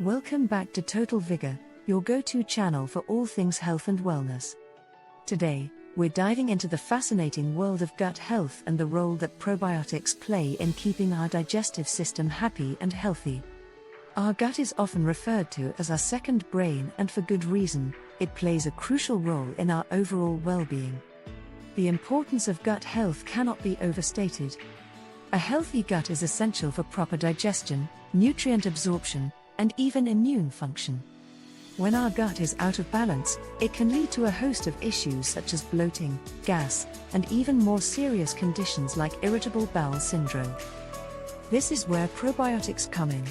Welcome back to Total Vigor, your go-to channel for all things health and wellness. Today, we're diving into the fascinating world of gut health and the role that probiotics play in keeping our digestive system happy and healthy. Our gut is often referred to as our second brain, and for good reason. It plays a crucial role in our overall well-being. The importance of gut health cannot be overstated. A healthy gut is essential for proper digestion, nutrient absorption, and even immune function. When our gut is out of balance, it can lead to a host of issues such as bloating, gas, and even more serious conditions like irritable bowel syndrome. This is where probiotics come in.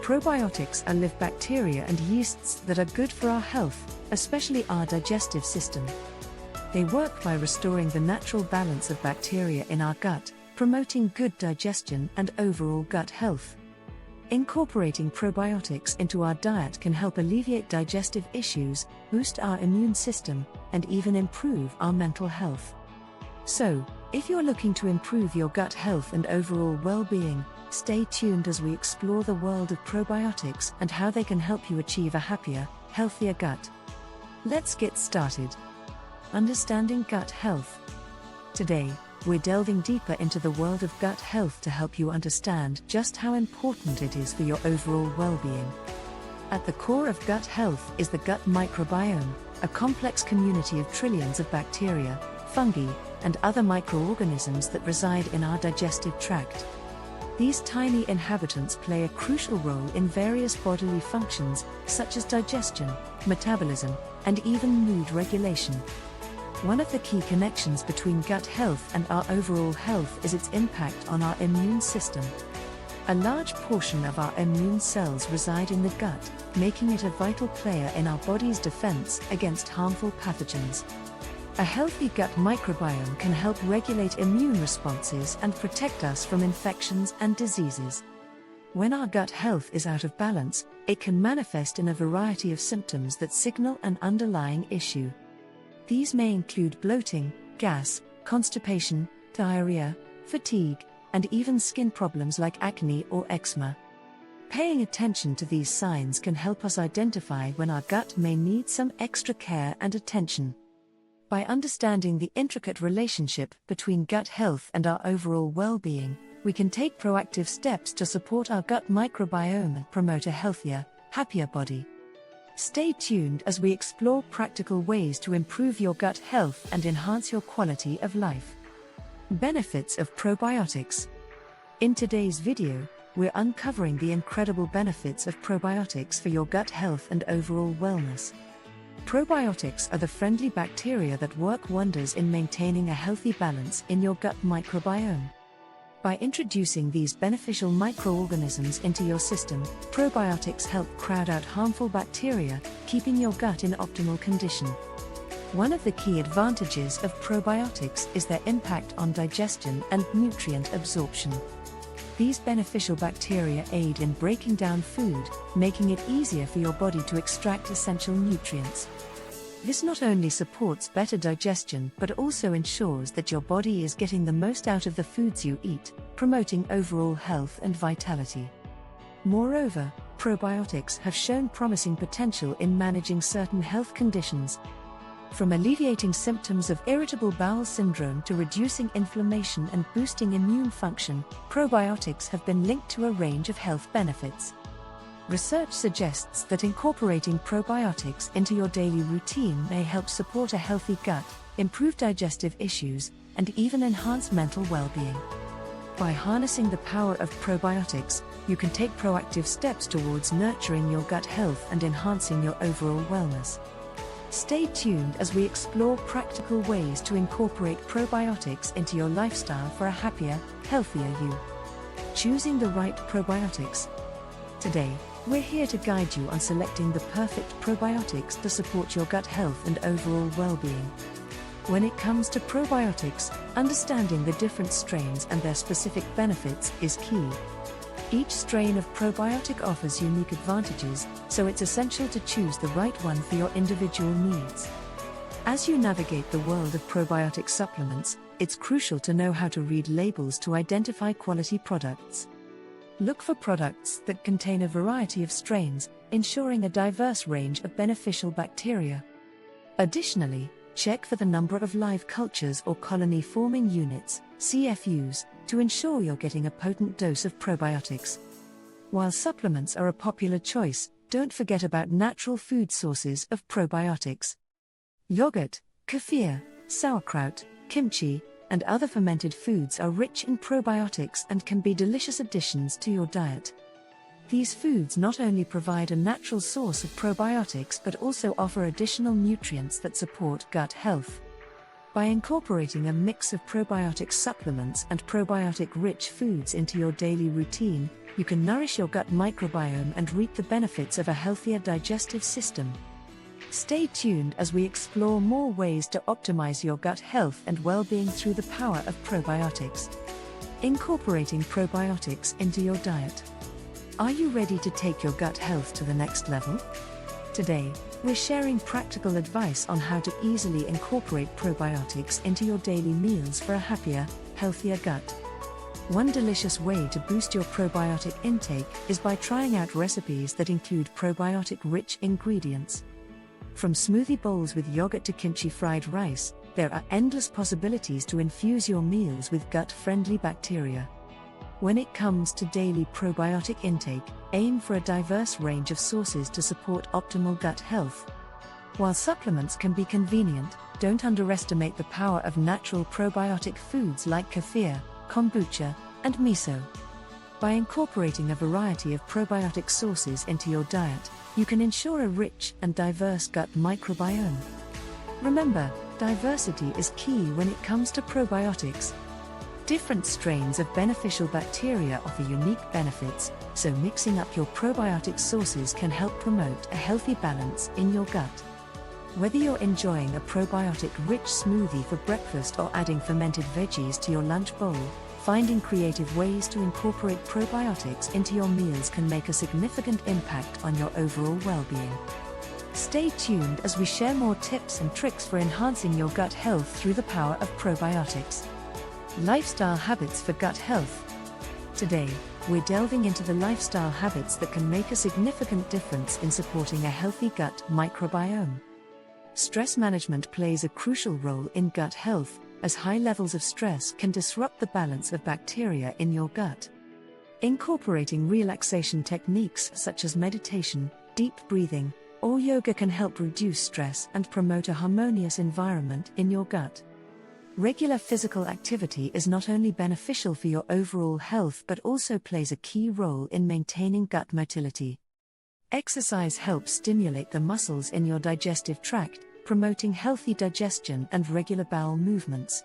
Probiotics are live bacteria and yeasts that are good for our health, especially our digestive system. They work by restoring the natural balance of bacteria in our gut, promoting good digestion and overall gut health. Incorporating probiotics into our diet can help alleviate digestive issues, boost our immune system, and even improve our mental health. So, if you're looking to improve your gut health and overall well-being, stay tuned as we explore the world of probiotics and how they can help you achieve a happier, healthier gut. Let's get started. Understanding gut health. Today, we're delving deeper into the world of gut health to help you understand just how important it is for your overall well-being. At the core of gut health is the gut microbiome, a complex community of trillions of bacteria, fungi, and other microorganisms that reside in our digestive tract. These tiny inhabitants play a crucial role in various bodily functions, such as digestion, metabolism, and even mood regulation. One of the key connections between gut health and our overall health is its impact on our immune system. A large portion of our immune cells reside in the gut, making it a vital player in our body's defense against harmful pathogens. A healthy gut microbiome can help regulate immune responses and protect us from infections and diseases. When our gut health is out of balance, it can manifest in a variety of symptoms that signal an underlying issue. These may include bloating, gas, constipation, diarrhea, fatigue, and even skin problems like acne or eczema. Paying attention to these signs can help us identify when our gut may need some extra care and attention. By understanding the intricate relationship between gut health and our overall well-being, we can take proactive steps to support our gut microbiome and promote a healthier, happier body. Stay tuned as we explore practical ways to improve your gut health and enhance your quality of life. Benefits of probiotics. In today's video, we're uncovering the incredible benefits of probiotics for your gut health and overall wellness. Probiotics are the friendly bacteria that work wonders in maintaining a healthy balance in your gut microbiome. By introducing these beneficial microorganisms into your system, probiotics help crowd out harmful bacteria, keeping your gut in optimal condition. One of the key advantages of probiotics is their impact on digestion and nutrient absorption. These beneficial bacteria aid in breaking down food, making it easier for your body to extract essential nutrients. This not only supports better digestion but also ensures that your body is getting the most out of the foods you eat, promoting overall health and vitality. Moreover, probiotics have shown promising potential in managing certain health conditions. From alleviating symptoms of irritable bowel syndrome to reducing inflammation and boosting immune function, probiotics have been linked to a range of health benefits. Research suggests that incorporating probiotics into your daily routine may help support a healthy gut, improve digestive issues, and even enhance mental well-being. By harnessing the power of probiotics, you can take proactive steps towards nurturing your gut health and enhancing your overall wellness. Stay tuned as we explore practical ways to incorporate probiotics into your lifestyle for a happier, healthier you. Choosing the right probiotics. Today, we're here to guide you on selecting the perfect probiotics to support your gut health and overall well-being. When it comes to probiotics, understanding the different strains and their specific benefits is key. Each strain of probiotic offers unique advantages, so it's essential to choose the right one for your individual needs. As you navigate the world of probiotic supplements, it's crucial to know how to read labels to identify quality products. Look for products that contain a variety of strains, ensuring a diverse range of beneficial bacteria. Additionally, check for the number of live cultures or colony-forming units, CFUs, to ensure you're getting a potent dose of probiotics. While supplements are a popular choice, don't forget about natural food sources of probiotics. Yogurt, kefir, sauerkraut, kimchi, and other fermented foods are rich in probiotics and can be delicious additions to your diet. These foods not only provide a natural source of probiotics but also offer additional nutrients that support gut health. By incorporating a mix of probiotic supplements and probiotic-rich foods into your daily routine, you can nourish your gut microbiome and reap the benefits of a healthier digestive system. Stay tuned as we explore more ways to optimize your gut health and well-being through the power of probiotics. Incorporating probiotics into your diet. Are you ready to take your gut health to the next level? Today, we're sharing practical advice on how to easily incorporate probiotics into your daily meals for a happier, healthier gut. One delicious way to boost your probiotic intake is by trying out recipes that include probiotic-rich ingredients. From smoothie bowls with yogurt to kimchi fried rice, there are endless possibilities to infuse your meals with gut-friendly bacteria. When it comes to daily probiotic intake, aim for a diverse range of sources to support optimal gut health. While supplements can be convenient, don't underestimate the power of natural probiotic foods like kefir, kombucha, and miso. By incorporating a variety of probiotic sources into your diet, you can ensure a rich and diverse gut microbiome. Remember, diversity is key when it comes to probiotics. Different strains of beneficial bacteria offer unique benefits, so mixing up your probiotic sources can help promote a healthy balance in your gut. Whether you're enjoying a probiotic-rich smoothie for breakfast or adding fermented veggies to your lunch bowl, finding creative ways to incorporate probiotics into your meals can make a significant impact on your overall well-being. Stay tuned as we share more tips and tricks for enhancing your gut health through the power of probiotics. Lifestyle habits for gut health. Today, we're delving into the lifestyle habits that can make a significant difference in supporting a healthy gut microbiome. Stress management plays a crucial role in gut health, as high levels of stress can disrupt the balance of bacteria in your gut. Incorporating relaxation techniques such as meditation, deep breathing, or yoga can help reduce stress and promote a harmonious environment in your gut. Regular physical activity is not only beneficial for your overall health but also plays a key role in maintaining gut motility. Exercise helps stimulate the muscles in your digestive tract, promoting healthy digestion and regular bowel movements.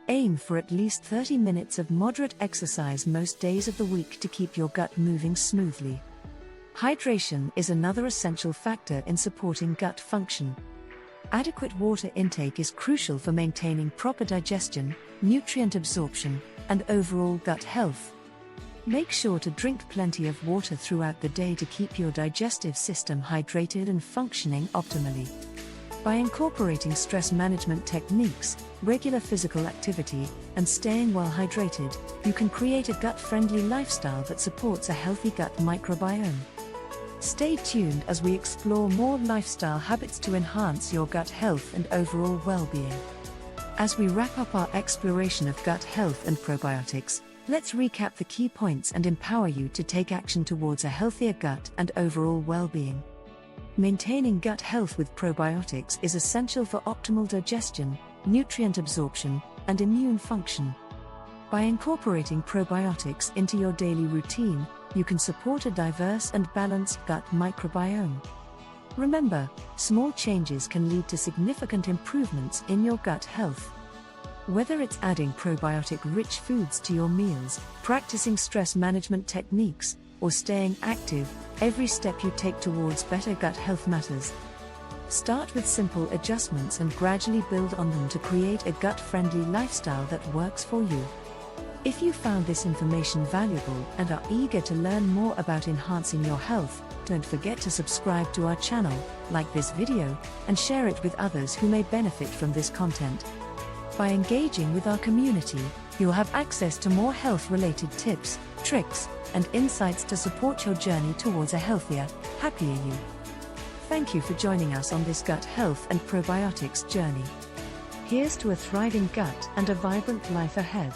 Aim for at least 30 minutes of moderate exercise most days of the week to keep your gut moving smoothly. Hydration is another essential factor in supporting gut function. Adequate water intake is crucial for maintaining proper digestion, nutrient absorption, and overall gut health. Make sure to drink plenty of water throughout the day to keep your digestive system hydrated and functioning optimally. By incorporating stress management techniques, regular physical activity, and staying well hydrated, you can create a gut-friendly lifestyle that supports a healthy gut microbiome. Stay tuned as we explore more lifestyle habits to enhance your gut health and overall well-being. As we wrap up our exploration of gut health and probiotics, let's recap the key points and empower you to take action towards a healthier gut and overall well-being. Maintaining gut health with probiotics is essential for optimal digestion, nutrient absorption, and immune function. By incorporating probiotics into your daily routine, you can support a diverse and balanced gut microbiome. Remember, small changes can lead to significant improvements in your gut health. Whether it's adding probiotic-rich foods to your meals, practicing stress management techniques, or staying active, every step you take towards better gut health matters. Start with simple adjustments and gradually build on them to create a gut-friendly lifestyle that works for you. If you found this information valuable and are eager to learn more about enhancing your health, don't forget to subscribe to our channel, like this video, and share it with others who may benefit from this content. By engaging with our community, you'll have access to more health-related tips, tricks, and insights to support your journey towards a healthier, happier you. Thank you for joining us on this gut health and probiotics journey. Here's to a thriving gut and a vibrant life ahead.